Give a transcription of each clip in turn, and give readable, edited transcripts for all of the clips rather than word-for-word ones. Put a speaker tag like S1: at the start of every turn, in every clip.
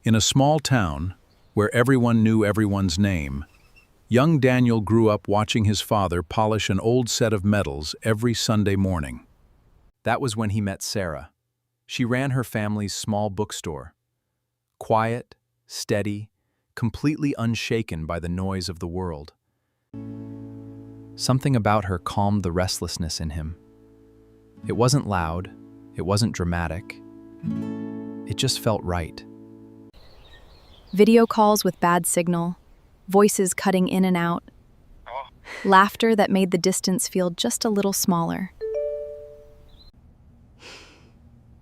S1: In a small town, where everyone knew everyone's name, young Daniel grew up watching his father polish an old set of medals every Sunday morning.
S2: That was when he met Sarah. She ran her family's small bookstore. Quiet, steady, completely unshaken by the noise of the world. Something about her calmed the restlessness in him. It wasn't loud, it wasn't dramatic. It just felt right.
S3: Video calls with bad signal, voices cutting in and out, laughter that made the distance feel just a little smaller.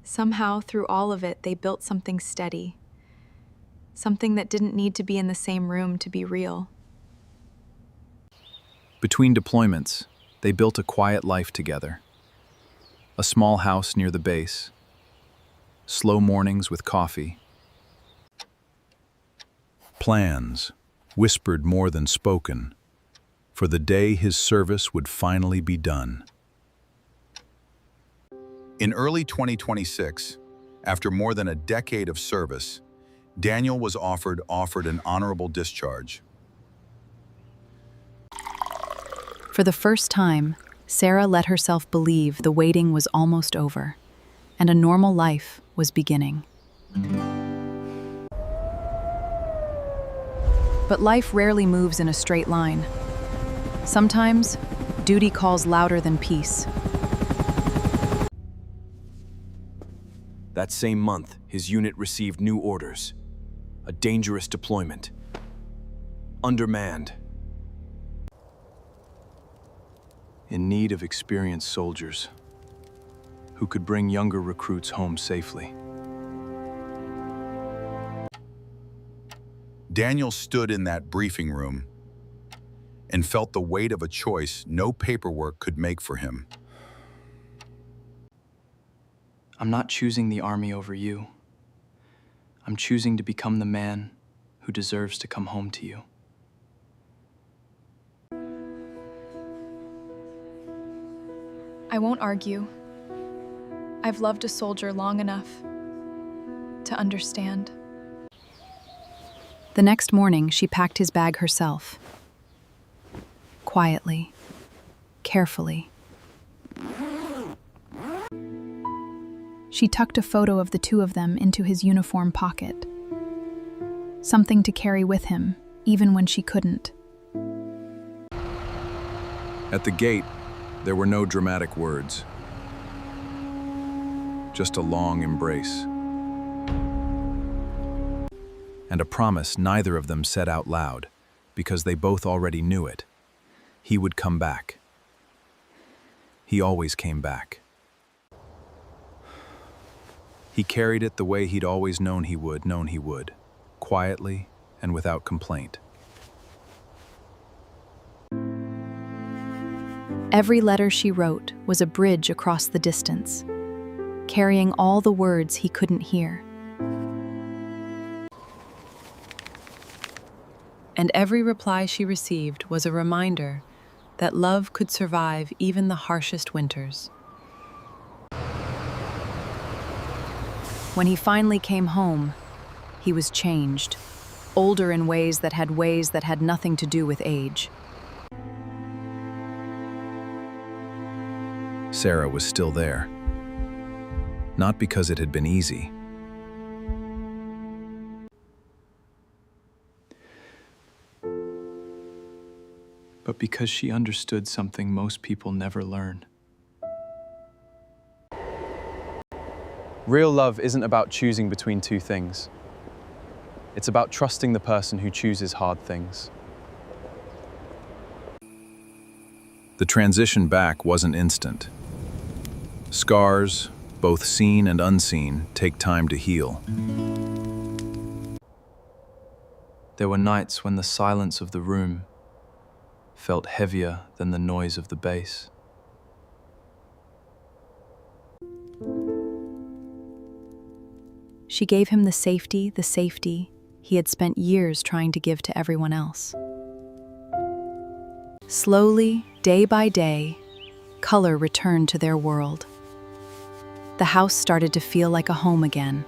S3: Somehow, through all of it, they built something steady. Something that didn't need to be in the same room to be real.
S2: Between deployments, they built a quiet life together. A small house near the base. Slow mornings with coffee.
S1: Plans, whispered more than spoken, for the day his service would finally be done.
S4: In early 2026, after more than a decade of service, Daniel was offered an honorable discharge.
S3: For the first time, Sarah let herself believe the waiting was almost over, and a normal life was beginning. But life rarely moves in a straight line. Sometimes, duty calls louder than peace.
S5: That same month, his unit received new orders. A dangerous deployment. Undermanned. In need of experienced soldiers who could bring younger recruits home safely.
S4: Daniel stood in that briefing room and felt the weight of a choice no paperwork could make for him.
S5: I'm not choosing the army over you. I'm choosing to become the man who deserves to come home to you.
S3: I won't argue. I've loved a soldier long enough to understand. The next morning, she packed his bag herself. Quietly, carefully. She tucked a photo of the two of them into his uniform pocket. Something to carry with him, even when she couldn't.
S1: At the gate, there were no dramatic words. Just a long embrace. And a promise neither of them said out loud, because they both already knew it. He would come back. He always came back. He carried it the way he'd always known he would, quietly and without complaint.
S3: Every letter she wrote was a bridge across the distance, carrying all the words he couldn't hear. And every reply she received was a reminder that love could survive even the harshest winters. When he finally came home, he was changed, older in ways that had nothing to do with age.
S1: Sarah was still there. Not because it had been easy.
S5: But because she understood something most people never learn. Real love isn't about choosing between two things. It's about trusting the person who chooses hard things.
S1: The transition back wasn't instant. Scars, both seen and unseen, take time to heal.
S5: There were nights when the silence of the room felt heavier than the noise of the bass.
S3: She gave him the safety he had spent years trying to give to everyone else. Slowly, day by day, color returned to their world. The house started to feel like a home again.